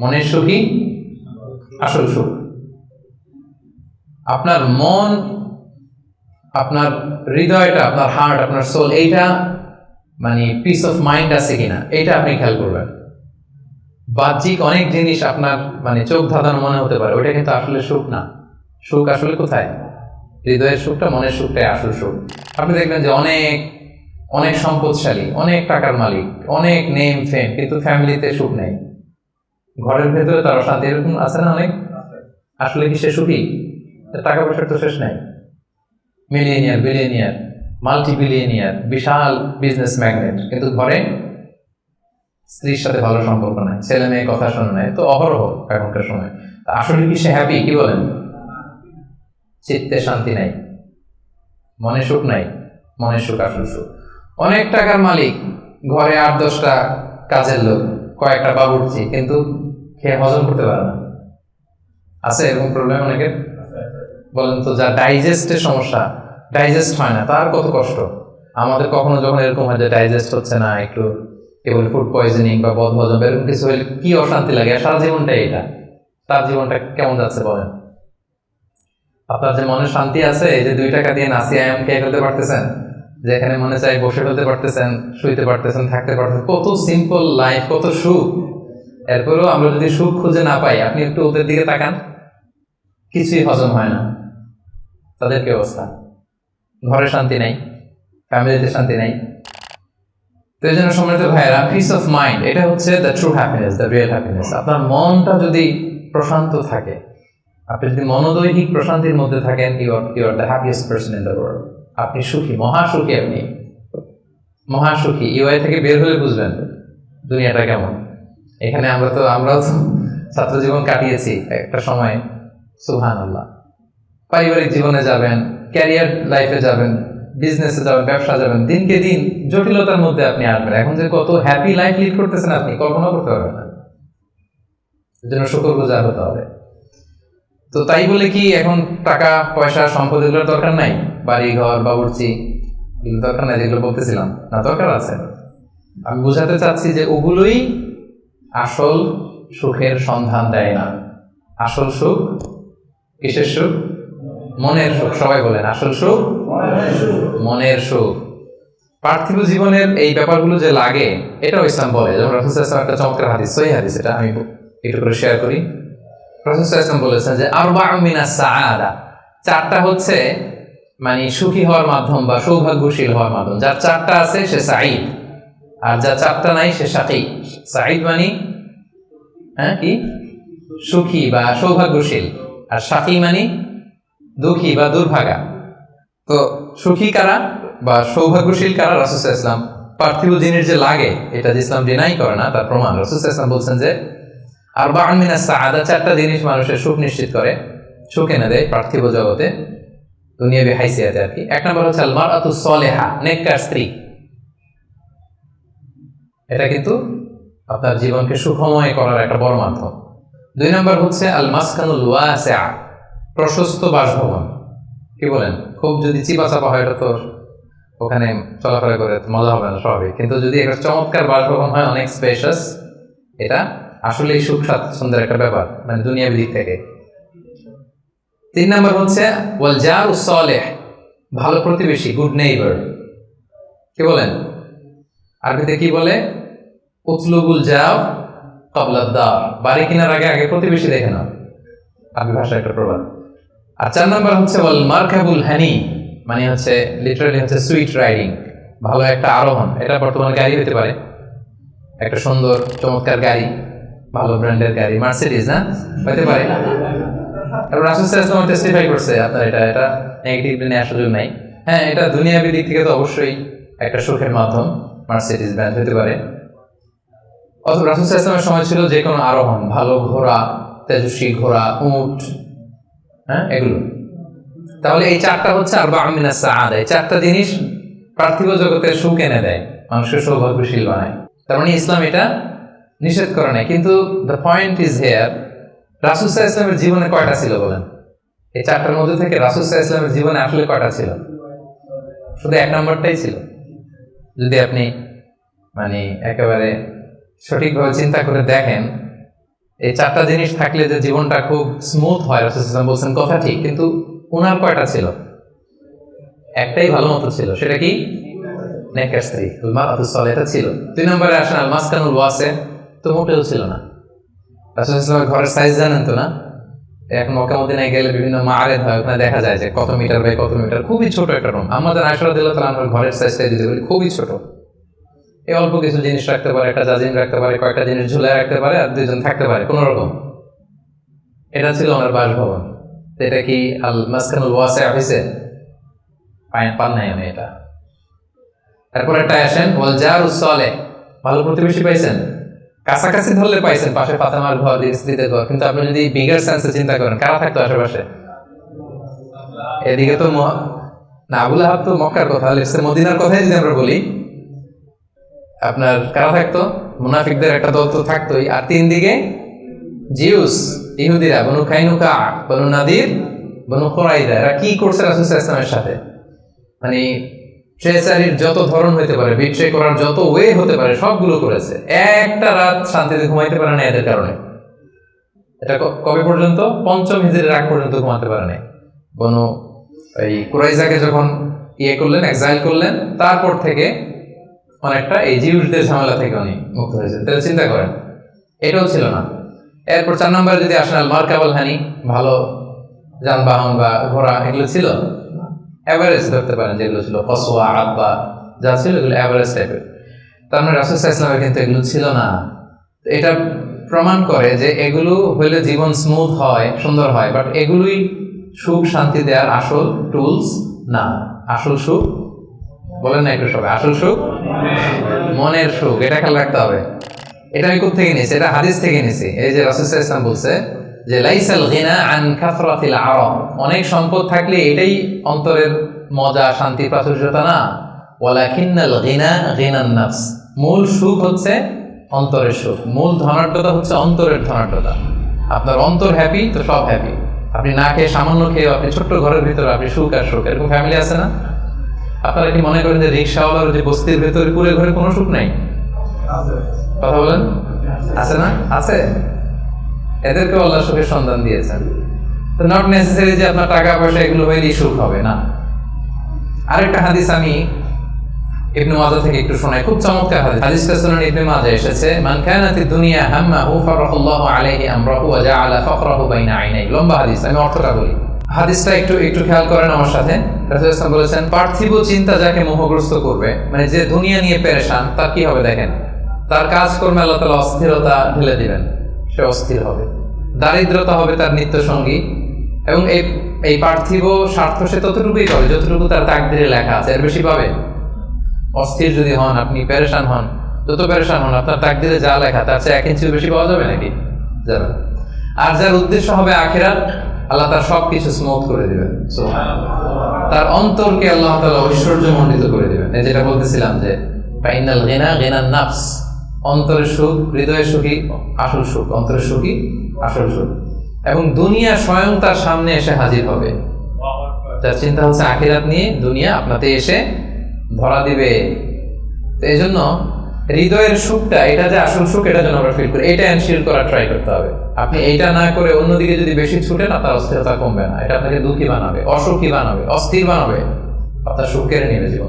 মনের সুখই আসল সুখ। আপনার মন, আপনার হৃদয়টা, আপনার হার্ট, আপনার সোল, এইটা মানে পিস অফ মাইন্ড আছে কিনা এইটা আপনি খেয়াল করবেন। বাহ্যিক অনেক জিনিস আপনার মানে চোখ ধাঁধানো মনে হতে পারে, ওইটা কিন্তু আসলে সুখ না। সুখ আসলে কোথায়? হৃদয়ের সুখটা, মনের সুখটাই আসল সুখ। আপনি দেখবেন যে অনেক অনেক সম্পদশালী, অনেক টাকার মালিক, অনেক নেম ফেম, কিন্তু ফ্যামিলিতে সুখ নেই, ঘরের ভেতরে তার অশান্তি, এরকম আছে না অনেক? আসলে কি সে সুখী? টাকা পয়সার তো শেষ নাই। মিলিয়নিয়ার, বিলিয়নিয়ার, মাল্টি বিলিয়নিয়ার, বিশাল বিজনেস ম্যাগনেট, কিন্তু ঘরে স্ত্রীর সাথে ভালো সম্পর্ক নাই, ছেলে মেয়ে কথা শোনে নাই, তো অহরহ এখনকার সময়। আসলে কি সে হ্যাপি? কি বলেন? চিত্তে শান্তি নাই, মনে সুখ নাই। মনের সুখ আসল সুখ। অনেক টাকার মালিক, ঘরে 8-10টা কাজের লোক, কয়েকটা বাবুর্চি, কিন্তু খেয়ে হজম করতে পারে না। আছে এরকম প্রবলেম অনেকের? বলেন তো, যা ডাইজেস্টের সমস্যা, ডাইজেস্ট হয় না, তার কত কষ্ট। আমাদের কখনো যখন এরকম হয় যে ডাইজেস্ট হচ্ছে না, একটু কেবল ফুড পয়জনিং বা বদহজম এরকম কিছু হলে কি অশান্তি লাগে, সারা জীবনটাই এটা। তার জীবনটা কেমন যাচ্ছে বলেন? আপনার যে মনে শান্তি আছে, এই যে 2 টাকা দিয়ে নাসি আয়াম খেয়ে ফেলতে পারতেছেন, যেখানে মনে চাই বসে ফেলতে পারতেছেন, শুইতে পারতেছেন, থাকতে পারতেছেন, কত সিম্পল লাইফ, কত সুখ। এরপরেও আমরা যদি সুখ খুঁজে না পাই, আপনি একটু ওদের দিকে তাকান, কিছুই হজম হয় না। তাদের কি অবস্থা? ঘরে শান্তি নাই, ফ্যামিলিতে শান্তি নাই। তো এই জন্য সম্মানিত ভাইয়েরা, পিস অফ মাইন্ড, এটা হচ্ছে the true happiness, the real happiness. আপনার মনটা যদি প্রশান্ত থাকে, আপনি যদি মনোদৈহিক প্রশান্তির মধ্যে থাকেন, you are the happiest person in the world. আপনি সুখী, মহাসুখী, আপনি মহাসুখী। ইউআই থেকে বের হলে বুঝবেন দুনিয়াটা কেমন। এখানে আমরাও তো ছাত্র জীবন কাটিয়েছি একটা সময়, সুবহানাল্লাহ। পারিবারিক জীবনে যাবেন, ক্যারিয়ার লাইফে যাবেন, বিজনেসে যাবেন, ব্যবসা যাবেন, দিনকে দিন জটিলতার মধ্যে আপনি আসবেন। এখন যে কত হ্যাপি লাইফ লিড করতেছেন আপনি কল্পনা করতে পারবেন না। এর জন্য শুকরগুজার হতে হবে। তো তাই বলে কি এখন টাকা পয়সা সম্পদ এগুলোর দরকার নাই? বাড়ি ঘর বাবুর্চি এগুলো দরকার নাই যেগুলো বলতেছিলাম? না, দরকার আছে। আমি বোঝাতে চাচ্ছি যে ওগুলোই আসল সুখের সন্ধান দেয় না। আসল সুখ কিসের সুখ? মনের সুখ। সবাই বলেন আসল সুখ মনের সুখ। পার্থিব জীবনের এই ব্যাপারগুলো যে লাগে, এটাও ইসলাম বলে। যেমন রাসূল সাল্লাল্লাহু আলাইহি ওয়াসাল্লাম একটা চমৎকার হাদিস, সহিহ হাদিস, এটা আমি একটু করে শেয়ার করি। রাসূল সাল্লাল্লাহু আলাইহি ওয়াসাল্লাম বলেছেন যে আরবাউ মিনাস সাআদা, 4টা হচ্ছে মানে সুখী হওয়ার মাধ্যম বা সৌভাগ্যশীল হওয়ার মাধ্যম। যার 4টা আছে সে সাঈদ, আর যার 4টা নাই সে শাকী। সাঈদ মানে কি? সুখী বা সৌভাগ্যশীল, আর শাকী মানে দুঃখী বা দুর্ভাগা। তো সুখী কারা বা সৌভাগ্যশীল কারা? রাসূল সাল্লাল্লাহু আলাইহি ওয়াসাল্লাম পার্থিব জিনিস যে লাগে, এটা যে ইসলাম ডিনাই করে না তার প্রমাণ রাসূল সাল্লাল্লাহু আলাইহি ওয়াসাল্লাম বলছেন যে আরবাউ মিনাস সাআদা, 4টা জিনিস মানুষের সুখ নিশ্চিত করে, সুখ এনে দেয় পার্থিব জগতে, দুনিয়াবি হাইসিয়াতে আর কি। 1 নম্বর হচ্ছে আল মারআতু সালিহা, নেককার স্ত্রী। এটা কিন্তু আপনার জীবনকে সুখময় করার একটা বড় মাধ্যম। 2 নম্বর হচ্ছে আল মাসকানুল ওয়াসিআ, প্রশস্ত বাসভবন। কি বলেন? খুব যদি চিপাচাপা হয়, এটা তো ওখানে চলাফেরা করে মজা হবে না, স্বাভাবিক। কিন্তু যদি একটা চমৎকার বাসভবন হয়, অনেক স্পেশাস, এটা আসলেই সুখ স্বাচ্ছন্দ্যের একটা ব্যাপার, মানে দুনিয়াবি দিক থেকে। 3 নম্বর হচ্ছে ওয়াল জারুস সালিহ, ভালো প্রতিবেশী, গুড নেইবার। কি বলেন? আরবিতে কি বলে? উতলুবুল জার ক্বাবলা দার, বাড়ি কেনার আগে আগে প্রতিবেশী দেখে নাও, আরবি ভাষায় একটা প্রবাদ। আর 4 নম্বর হচ্ছে ওয়াল মারকাবুল হানি, মানে হচ্ছে লিটারালি হচ্ছে সুইট রাইডিং, ভালো একটা আরোহণ। এটা বর্তমানে গাড়ি হতে পারে, একটা সুন্দর চমৎকার গাড়ি, ভালো ব্র্যান্ডের গাড়ি, মার্সিডিজ না হতে পারে। রাসূল সাল্লাল্লাহু আলাইহি ওয়াসাল্লাম টেস্টিফাই করছে, আপনার এটা নেগেটিভ নেওয়ার সুযোগ নাই। হ্যাঁ, এটা দুনিয়াবি দিক থেকে তো অবশ্যই একটা সুখের মাধ্যম, মার্সিডিজ ব্র্যান্ড হতে পারে। অথবা রাসূল সাল্লাল্লাহু আলাইহি ওয়াসাল্লামের সময় ছিল যে কোনো আরোহণ, ভালো ঘোড়া, তেজস্বী ঘোড়া, উট, হ্যাঁ এগুলো। তাহলে এই 4টা হচ্ছে আরবাউ মিনাস সাআদা, এই 4টা জিনিস পার্থিব জগতের সুখ এনে দেয়, মানুষকে সৌভাগ্যশীল বানায়। তার মানে ইসলাম এটা নিষেধ করে নাই। কিন্তু দ্য পয়েন্ট ইজ হেয়ার, রাসূল সাল্লাল্লাহু আলাইহি ওয়াসাল্লামের জীবনে কয়টা ছিল বলেন? এই 4টার মধ্যে থেকে রাসূল সাল্লাল্লাহু আলাইহি ওয়াসাল্লামের জীবনে আসলে কয়টা ছিল? শুধু 1 নম্বরটাই ছিল। যদি আপনি মানে একেবারে সঠিকভাবে চিন্তা করে দেখেন, এই চারটা জিনিস থাকলে যে জীবনটা খুব স্মুথ হয়, রাসূল সাল্লাল্লাহু আলাইহি ওয়াসাল্লাম বলছেন কথা ঠিক, কিন্তু ওনার কয়টা ছিল? একটাই ভালো মতো ছিল, সেটা কি? নেকের স্ত্রী, মারআতুস সালিহা ছিল। 2 নম্বরে আসেন আল মাসকানুল ওয়াসি, তো মোটেও ছিল না। রাসূল সাল্লাল্লাহু আলাইহি ওয়াসাল্লামের ঘরের সাইজ জানেন তো না? এখন মক্কা মদিনায় গেলে বিভিন্ন মাআরিদ হয়, ওখানে দেখা যায় যে কত মিটার বাই কত মিটার, খুবই ছোট একটা রুম। আমাদের আয়েশা রাদিয়াল্লাহু তাআলা আনহার ঘরের সাইজটা যদি বলি, খুবই ছোট। এই অল্প কিছু জিনিস রাখতে পারে, একটা জাজিম রাখতে পারে, কয়েকটা জিনিস ঝুলায় রাখতে পারে, আর দুইজন থাকতে পারে কোন রকম। এটা ছিল ওনার বাসভবন। এটা কি আল মাসকানুল ওয়াসি হইছে? পান নাই আমি এটা। তারপর একটা আসেন ওয়াল জারুস সালেহ, ভালো প্রতিবেশী পাইছেন, কাছাকাছি ধরলে পাইছেন, পাশে ফাতেমার ঘর, স্ত্রীদের ঘর। কিন্তু আপনি যদি বিগার সেন্সে চিন্তা করেন, কারা থাকতো আশেপাশে? এদিকে তো না, আবু লাহাব তো মক্কার কথা, মদিনার কথাই যদি আমরা বলি, আপনার কারা থাকতো? মুনাফিকদের একটা দল তো থাকতোই, আর 3 দিকে জিউস, ইহুদিরা, বনু কাইনুকা, বনু নাদির, বনু কুরাইদা। এরা কি করছে রাসূল সাল্লাল্লাহু আলাইহি ওয়াসাল্লামের সাথে? মানে ট্রেচারির যত ধরন হতে পারে, বিট্রে করার যত ওয়ে হতে পারে, সবগুলো করেছে। একটা রাত শান্তিতে ঘুমাইতে পারে না এদের কারণে। এটা কবে পর্যন্ত? 5ম হিজরির আগ পর্যন্ত ঘুমাতে পারে না। বনু এই কুরাইজাকে যখন করলেন, এক্সাইল করলেন, তারপর থেকে অনেকটা এই জিউসদের ঝামেলা থেকে উনি মুক্ত হয়েছেন। তাহলে চিন্তা করেন, এটাও ছিল না। এরপর 4 নম্বরে যদি আসেন আল মারকাবাল হানি, ভালো যানবাহন বা ঘোড়া, এগুলো ছিল এভারেজ ধরতে পারেন, যেগুলো ছিল কসওয়া, আব্বা, যা ছিল এগুলো এভারেজ টাইপের। তার মানে রাসূল সাল্লাল্লাহু আলাইহি ওয়াসাল্লামের কিন্তু এগুলো ছিল না। এটা প্রমাণ করে যে এগুলো হইলে জীবন স্মুথ হয়, সুন্দর হয়, বাট এগুলোই সুখ শান্তি দেওয়ার আসল টুলস না। আসল সুখ বলেন না একটু সবাই, আসল সুখ মনের সুখ, এটা খেয়াল রাখতে হবে। এটা আমি কোথা থেকে নিয়েছি? এটা হাদিস থেকে নিয়েছি। এই যে রাসূল সাল্লাল্লাহু আলাইহি ওয়াসাল্লাম বলছে যে লাইসাল গিনা আন কাসরাতিল আরাম, অনেক সম্পদ থাকলে এটাই অন্তরের মজা, শান্তি, প্রাচুর্যতা না। ওয়ালাকিন্নাল গিনা গিনান নাফস, মূল সুখ হচ্ছে অন্তরের সুখ, মূল ধনাঢ্যতা হচ্ছে অন্তরের ধনাঢ্যতা। আপনার অন্তর হ্যাপি তো সব হ্যাপি। আপনি না খেয়ে, সামান্য খেয়ে, আপনি ছোট্ট ঘরের ভিতরে আপনি সুখ আর সুখ, এরকম ফ্যামিলি আছে না? আপনারা কি মনে করেন যে রিক্সাওয়ালার যে বস্তির ভেতরে কুড়ে ঘরে কোনো সুখ নাই? কথা বলেন, আছে না? আছে। এদেরকেও আল্লাহ সুখের সন্ধান দিয়েছেন। তো নট নেসেসারি যে আপনার টাকা পয়সা এগুলো হইলেই সুখ হবে না। আরেকটা হাদিস আমি ইবনে মাজাহ থেকে একটু শোনাই, খুব চমৎকার হাদিস। হাদিসটা সুনান ইবনে মাজাহ এসেছে, মান কানাতিদ দুনিয়া হাম্মাহু ফারাহাল্লাহু আলাইহি আমরাহু ওয়া জাআলা ফাকরাহু বাইনা আইনাই। লম্বা হাদিস, আমি অর্থটা বলি। হাদিসটা একটু খেয়াল করেন আমার সাথে। রাসূল সাল্লাল্লাহু আলাইহি ওয়াসাল্লাম বলেছেন, পার্থিব চিন্তা যাকে মোহগ্রস্ত করবে, মানে যে দুনিয়া নিয়ে পেরেশান, তার কি হবে দেখেন? তার কাজকর্মে আল্লাহ তাআলা অস্থিরতা ঢেলে দিবেন, সে অস্থির হবে। দারিদ্রতা হবে তার নিত্য সঙ্গী, এবং এই পার্থিব স্বার্থ সে ততটুকুই পাবে যতটুকু তার তাকদীরে লেখা আছে, এর বেশি পাবে? অস্থির যদি হন, আপনি পেরেশান হন, যত পেরেশান হন, আপনার তাকদীরে যা লেখা তার চেয়ে 1 ইঞ্চির বেশি পাওয়া যাবে নাকি? যাবে। আর যার উদ্দেশ্য হবে আখিরাত, আল্লাহ তার সবকিছু স্মুথ করে দিবেন। তার অন্তরকে আল্লাহ তাআলা ঐশ্বর্যমণ্ডিত করে দিবেন। এই যেটা বলতেছিলাম যে ফাইনাল গিনা গিনান নাফস, অন্তরের সুখ, হৃদয়ের সুখী আসল সুখ, অন্তরের সুখী আসল সুখ। এবং দুনিয়া স্বয়ং তার সামনে এসে হাজির হবে। তার চিন্তা হচ্ছে আখিরাত নিয়ে, দুনিয়া আপনাতে এসে ধরা দিবে। তো এই জন্য হৃদয়ের সুখটা, এটা যে আসল সুখ, এটা যেন আমরা ফিল করি, এটা এনশিওর করার ট্রাই করতে হবে। আপনি এইটা না করে অন্যদিকে যদি বেশি ছুটেন, আপনার অস্থিরতা কমবে না, এটা আপনাকে দুঃখী বানাবে, অসুখী বানাবে, অস্থির বানাবে, আপনার সুখ কেড়ে নেবে জীবন।